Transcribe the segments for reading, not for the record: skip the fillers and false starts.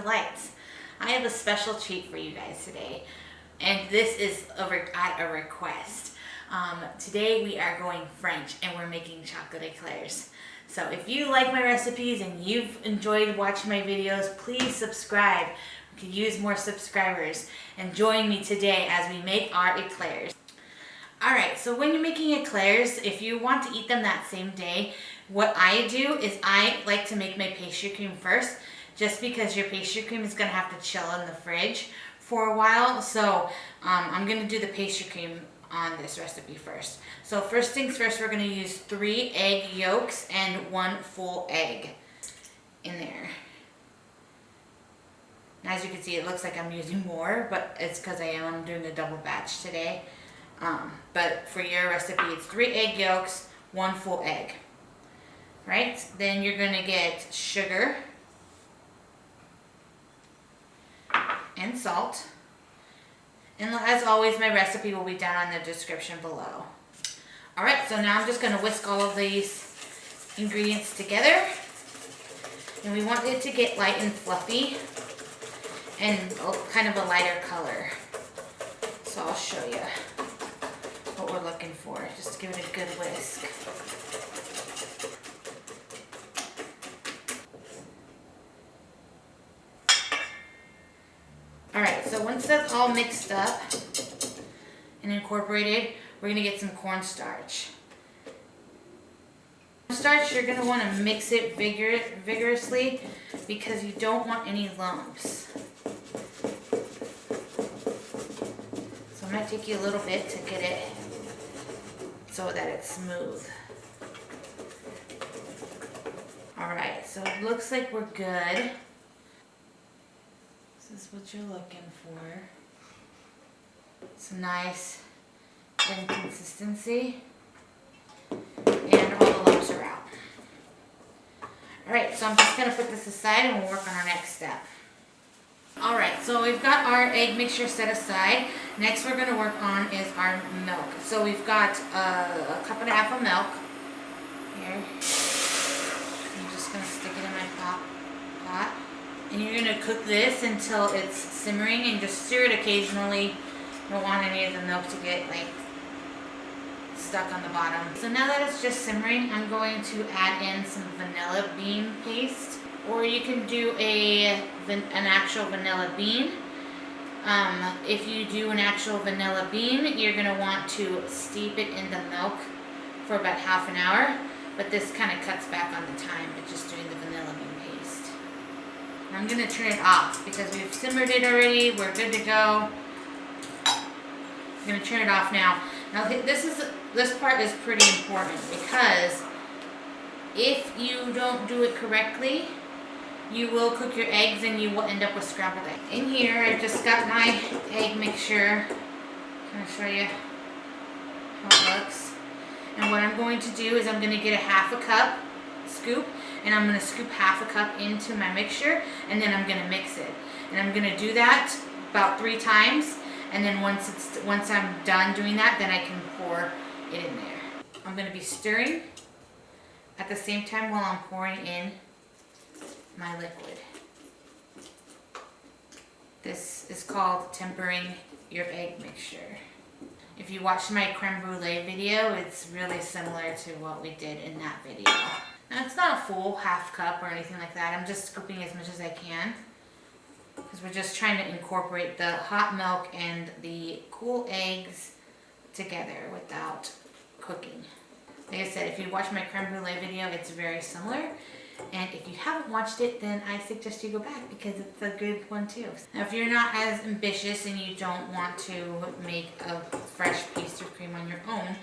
delights. I have a special treat for you guys today, and this is at a request. Today we are going French and we're making chocolate eclairs. So if you like my recipes and you've enjoyed watching my videos, please subscribe. We could use more subscribers, and join me today as we make our eclairs. Alright, so when you're making eclairs, if you want to eat them that same day, what I do is I like to make my pastry cream first, just because your pastry cream is going to have to chill in the fridge for a while. So I'm going to do the pastry cream on this recipe first. So first things first, we're going to use 3 egg yolks and 1 full egg in there. And as you can see, it looks like I'm using more, but it's because I'm doing a double batch today. But for your recipe, it's 3 egg yolks, 1 full egg. Right? Then you're going to get sugar and salt. And as always, my recipe will be down in the description below. Alright, so now I'm just going to whisk all of these ingredients together. And we want it to get light and fluffy and kind of a lighter color. So I'll show you what we're looking for. Just give it a good whisk. Alright, so once that's all mixed up and incorporated, we're going to get some cornstarch. Cornstarch, you're going to want to mix it vigorously because you don't want any lumps. So it might take you a little bit to get it so that it's smooth. Alright, so it looks like we're good. This is what you're looking for. It's a nice thin consistency. And all the lumps are out. Alright, so I'm just going to put this aside and we'll work on our next step. Alright, so we've got our egg mixture set aside. Next we're going to work on is our milk. So we've got a cup and a half of milk here. I'm just going to stick it in my pot. And you're going to cook this until it's simmering, and just stir it occasionally. You don't want any of the milk to get stuck on the bottom. So now that it's just simmering, I'm going to add in some vanilla bean paste. Or you can do an actual vanilla bean. If you do an actual vanilla bean, you're going to want to steep it in the milk for about half an hour. But this kind of cuts back on the time of just doing the vanilla bean paste. And I'm going to turn it off because we've simmered it already. We're good to go. I'm going to turn it off now. Now this part is pretty important because if you don't do it correctly, you will cook your eggs and you will end up with scrambled eggs. In here, I've just got my egg mixture. I'm going to show you how it looks. And what I'm going to do is I'm going to get a half a cup scoop, and I'm going to scoop half a cup into my mixture, and then I'm going to mix it. And I'm going to do that about 3 times, and then once I'm done doing that, then I can pour it in there. I'm going to be stirring at the same time while I'm pouring in my liquid. This is called tempering your egg mixture. If you watched my creme brulee video, it's really similar to what we did in that video. Now it's not a full half cup or anything like that. I'm just scooping as much as I can because we're just trying to incorporate the hot milk and the cool eggs together without cooking. Like I said, if you watch my creme brulee video, it's very similar. And if you haven't watched it, then I suggest you go back because it's a good one too. Now if you're not as ambitious and you don't want to make a fresh pastry cream on your own,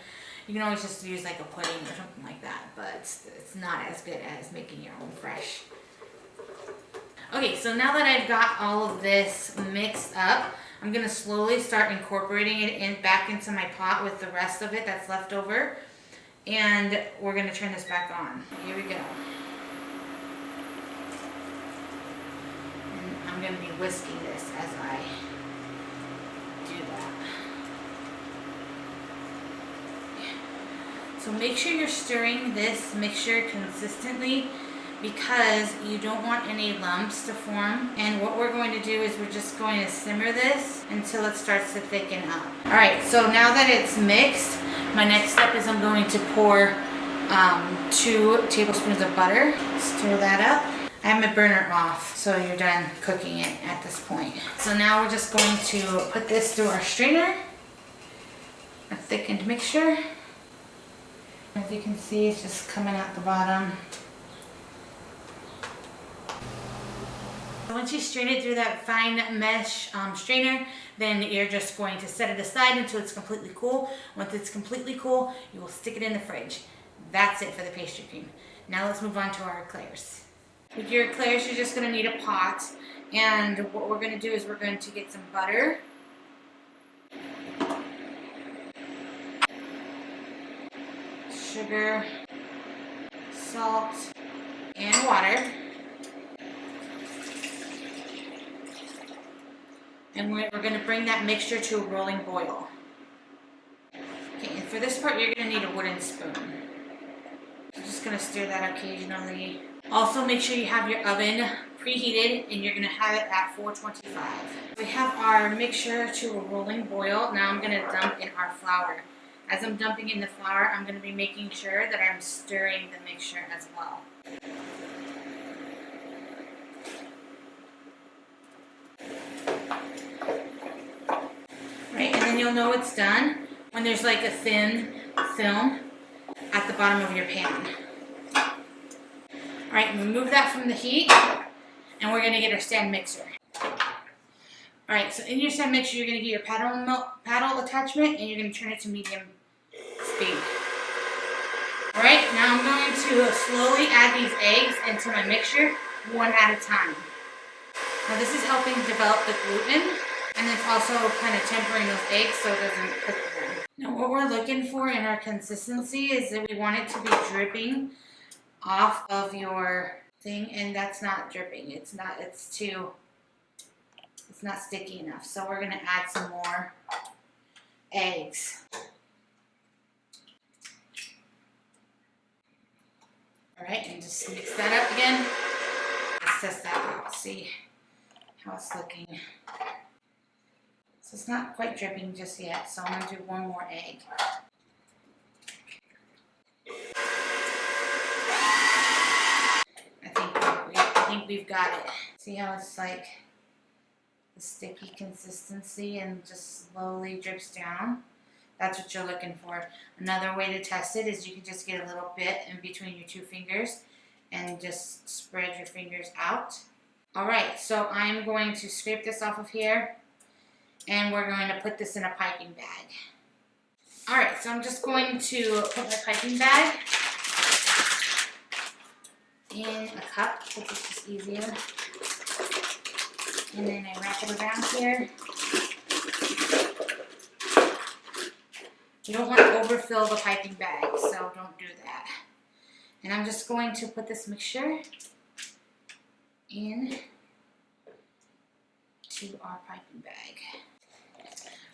you can always just use like a pudding or something like that, but it's not as good as making your own fresh. Okay, so now that I've got all of this mixed up, I'm going to slowly start incorporating it back into my pot with the rest of it that's left over. And we're going to turn this back on. Here we go. And I'm going to be whisking this as I do that. So make sure you're stirring this mixture consistently because you don't want any lumps to form. And what we're going to do is we're just going to simmer this until it starts to thicken up. All right, so now that it's mixed, my next step is I'm going to pour 2 tablespoons of butter. Stir that up. I have my burner off, so you're done cooking it at this point. So now we're just going to put this through our strainer, a thickened mixture. As you can see, it's just coming out the bottom. Once you strain it through that fine mesh strainer, then you're just going to set it aside until it's completely cool. Once it's completely cool, you will stick it in the fridge. That's it for the pastry cream. Now let's move on to our eclairs. With your eclairs, you're just going to need a pot. And what we're going to do is we're going to get some butter. Sugar, salt, and water. And we're going to bring that mixture to a rolling boil. Okay, and for this part, you're going to need a wooden spoon. I'm just going to stir that occasionally. Also, make sure you have your oven preheated, and you're going to have it at 425. We have our mixture to a rolling boil. Now I'm going to dump in our flour. As I'm dumping in the flour, I'm going to be making sure that I'm stirring the mixture as well. Right, and then you'll know it's done when there's like a thin film at the bottom of your pan. Alright, remove that from the heat, and we're going to get our stand mixer. Alright, so in your stand mixer, you're going to get your paddle attachment, and you're going to turn it to medium speed. Alright, now I'm going to slowly add these eggs into my mixture, one at a time. Now this is helping develop the gluten, and it's also kind of tempering those eggs so it doesn't cook them. Now what we're looking for in our consistency is that we want it to be dripping off of your thing, and that's not dripping. It's not sticky enough. So we're going to add some more eggs. Alright, and just mix that up again. Let's test that out. See how it's looking. So it's not quite dripping just yet, so I'm going to do one more egg. I think we've got it. See how it's like the sticky consistency and just slowly drips down? That's what you're looking for. Another way to test it is you can just get a little bit in between your 2 fingers and just spread your fingers out. Alright, so I'm going to scrape this off of here, and we're going to put this in a piping bag. Alright, so I'm just going to put my piping bag in a cup, because it's just easier. And then I wrap it around here. You don't want to overfill the piping bag, so don't do that. And I'm just going to put this mixture in to our piping bag.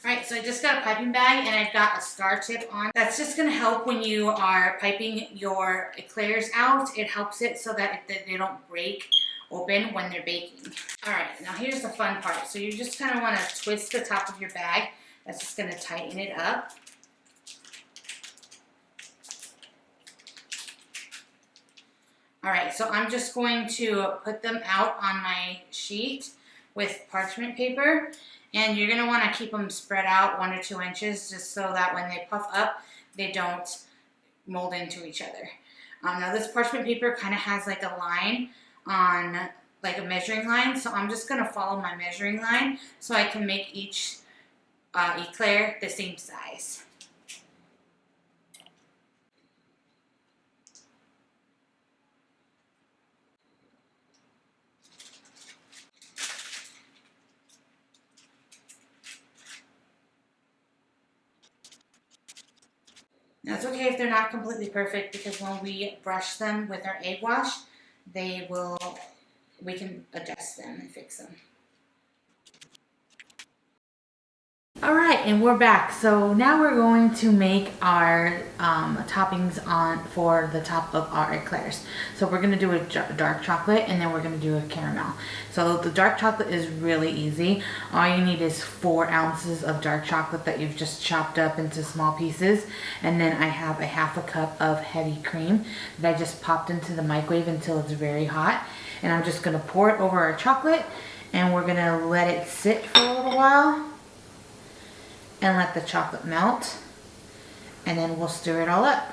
Alright, so I just got a piping bag, and I've got a star tip on. That's just going to help when you are piping your eclairs out. It helps it so that they don't break open when they're baking. Alright, now here's the fun part. So you just kind of want to twist the top of your bag. That's just going to tighten it up. Alright, so I'm just going to put them out on my sheet with parchment paper, and you're going to want to keep them spread out 1 or 2 inches just so that when they puff up, they don't mold into each other. Now this parchment paper kind of has like a line on, like a measuring line, so I'm just going to follow my measuring line so I can make each eclair the same size. Now it's okay if they're not completely perfect, because when we brush them with our egg wash, we can adjust them and fix them. All right, and we're back. So now we're going to make our toppings on for the top of our eclairs. So we're gonna do a dark chocolate, and then we're gonna do a caramel. So the dark chocolate is really easy. All you need is 4 ounces of dark chocolate that you've just chopped up into small pieces. And then I have a 1/2 cup of heavy cream that I just popped into the microwave until it's very hot. And I'm just gonna pour it over our chocolate, and we're gonna let it sit for a little while and let the chocolate melt, and then we'll stir it all up.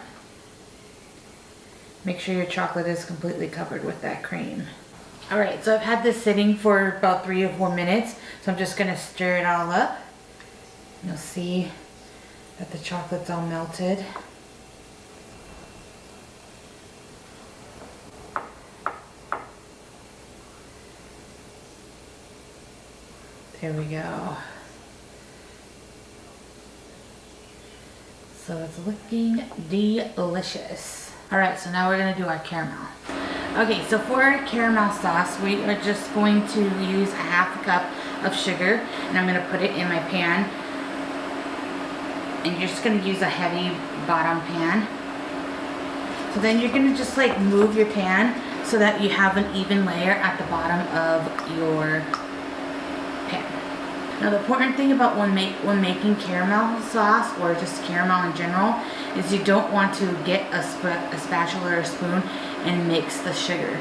Make sure your chocolate is completely covered with that cream. All right, so I've had this sitting for about 3 or 4 minutes, so I'm just gonna stir it all up. You'll see that the chocolate's all melted. There we go. So it's looking delicious. All right, so now we're gonna do our caramel. Okay, so for our caramel sauce, we are just going to use a 1/2 cup of sugar, and I'm gonna put it in my pan. And you're just gonna use a heavy bottom pan. So then you're gonna just like move your pan so that you have an even layer at the bottom of your pan. Now the important thing about when making caramel sauce, or just caramel in general, is you don't want to get a spatula or a spoon and mix the sugar.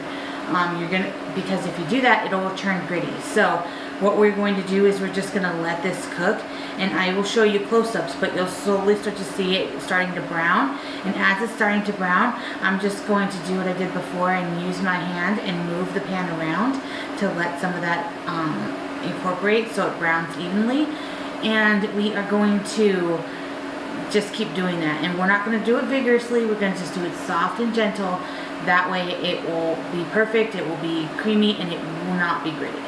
Because if you do that, it will turn gritty. So what we're going to do is we're just gonna let this cook, and I will show you close-ups, but you'll slowly start to see it starting to brown. And as it's starting to brown, I'm just going to do what I did before and use my hand and move the pan around to let some of that incorporate so it browns evenly. And we are going to just keep doing that, and we're not going to do it vigorously. We're going to just do it soft and gentle. That way it will be perfect, it will be creamy, and it will not be gritty.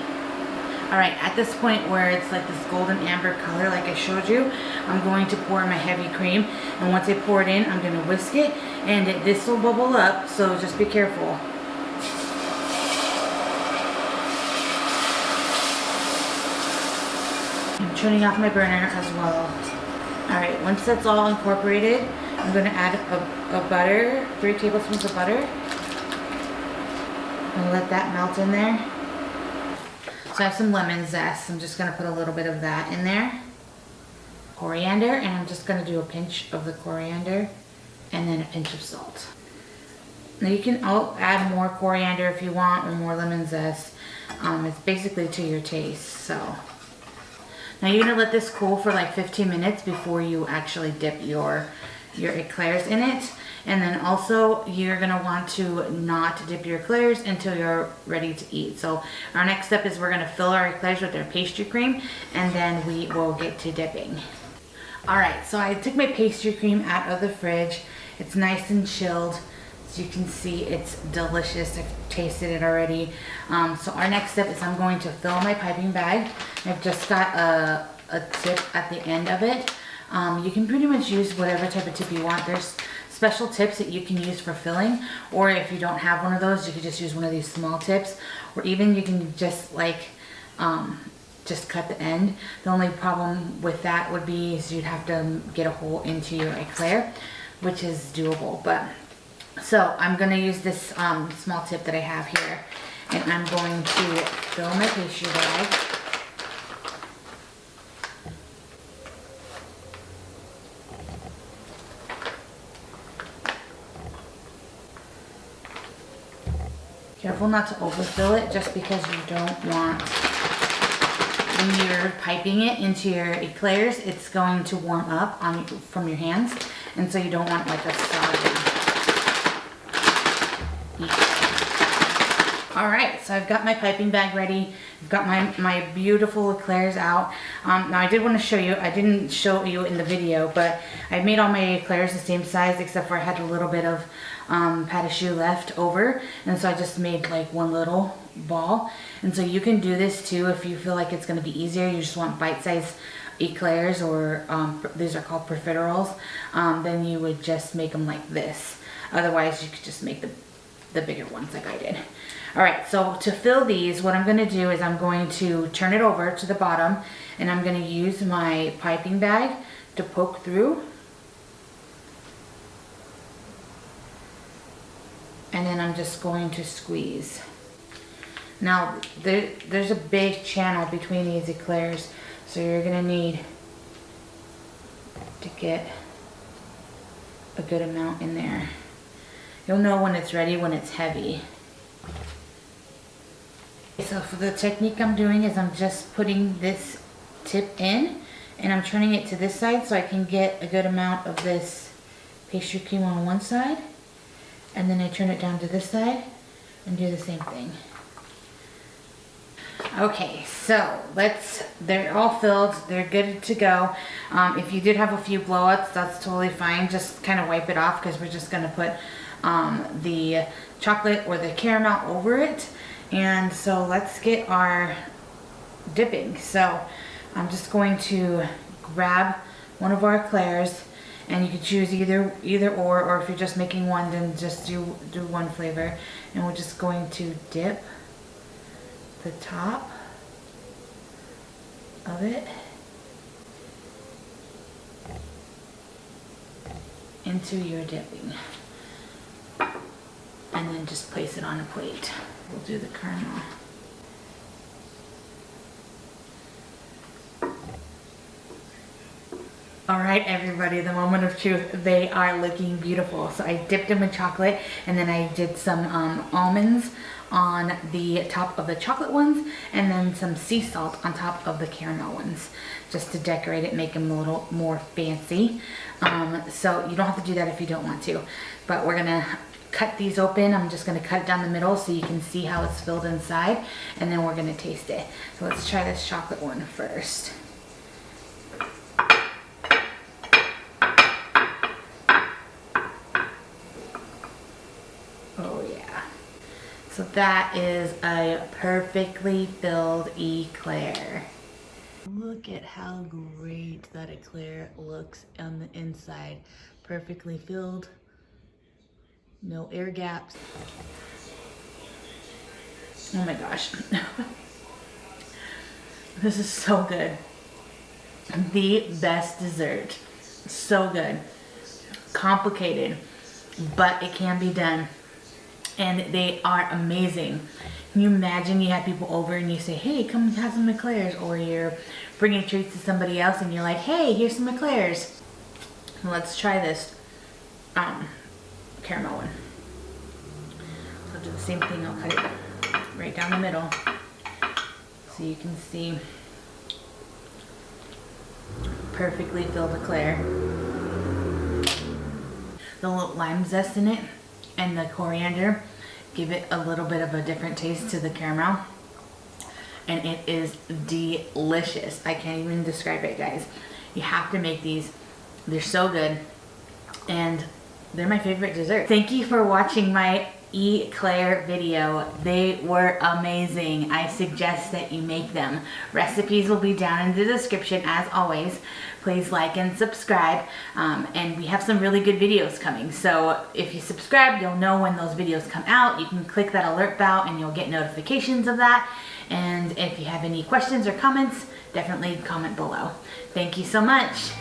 All right, at this point where it's like this golden amber color like I showed you, I'm going to pour my heavy cream, and once I pour it in, I'm going to whisk it, and this will bubble up, so just be careful. I'm turning off my burner as well. Alright, once that's all incorporated, I'm going to add a butter, 3 tablespoons of butter. And let that melt in there. So I have some lemon zest. I'm just going to put a little bit of that in there. Coriander, and I'm just going to do a pinch of the coriander, and then a pinch of salt. Now you can add more coriander if you want, or more lemon zest. It's basically to your taste, so. Now you're gonna let this cool for like 15 minutes before you actually dip your eclairs in it. And then also you're gonna want to not dip your eclairs until you're ready to eat. So our next step is we're gonna fill our eclairs with our pastry cream, and then we will get to dipping. All right, so I took my pastry cream out of the fridge. It's nice and chilled. As you can see, it's delicious. I've tasted it already. So our next step is I'm going to fill my piping bag. I've just got a tip at the end of it. You can pretty much use whatever type of tip you want. There's special tips that you can use for filling, or if you don't have one of those, you can just use one of these small tips, or even you can just like just cut the end. The only problem with that would be is you'd have to get a hole into your eclair, which is doable. But so I'm going to use this small tip that I have here, and I'm going to fill my pastry bag. Careful not to overfill it, just because you don't want, when you're piping it into your eclairs, it's going to warm up from your hands, and so you don't want like a solid. Alright, so I've got my piping bag ready. I've got my beautiful eclairs out. Now I did want to show you, I didn't show you in the video, but I made all my eclairs the same size, except for I had a little bit of pâte choux left over, and so I just made like one little ball. And so you can do this too if you feel like it's going to be easier. You just want bite-sized eclairs, or these are called profiteroles. Then you would just make them like this. Otherwise you could just make the the bigger ones like I did. All right, so to fill these, what I'm gonna do is I'm going to turn it over to the bottom, and I'm gonna use my piping bag to poke through. And then I'm just going to squeeze. Now, there's a big channel between these eclairs, so you're gonna need to get a good amount in there. You'll know when it's ready when it's heavy. So for the technique I'm doing is I'm just putting this tip in and I'm turning it to this side so I can get a good amount of this pastry cream on one side, and then I turn it down to this side and do the same thing. Okay, so they're all filled, they're good to go. If you did have a few blowouts, that's totally fine. Just kind of wipe it off because we're just going to put the chocolate or the caramel over it. And so let's get our dipping. So I'm just going to grab one of our eclairs, and you can choose either or if you're just making one, then just do one flavor. And we're just going to dip the top of it into your dipping, and then just place it on a plate. We'll do the caramel. All right, everybody, the moment of truth. They are looking beautiful. So I dipped them in chocolate, and then I did some almonds on the top of the chocolate ones, and then some sea salt on top of the caramel ones, just to decorate it, make them a little more fancy. So you don't have to do that if you don't want to, but we're gonna cut these open. I'm just gonna cut it down the middle so you can see how it's filled inside, and then we're gonna taste it. So let's try this chocolate one first. Oh yeah. So that is a perfectly filled eclair. Look at how great that eclair looks on the inside. Perfectly filled. No air gaps. Oh my gosh. This is so good. The best dessert. So good. Complicated, but it can be done. And they are amazing. Can you imagine you have people over and you say, hey, come have some eclairs, or you're bringing treats to somebody else and you're like, hey, here's some eclairs. Let's try this caramel one. So I'll do the same thing. I'll cut it right down the middle so you can see perfectly filled eclair. The little lime zest in it and the coriander give it a little bit of a different taste to the caramel, and it is delicious. I can't even describe it, guys. You have to make these. They're so good, and they're my favorite dessert. Thank you for watching my eclair video. They were amazing. I suggest that you make them. Recipes will be down in the description as always. Please like and subscribe, and we have some really good videos coming. So if you subscribe, you'll know when those videos come out. You can click that alert bell and you'll get notifications of that. And if you have any questions or comments, definitely comment below. Thank you so much.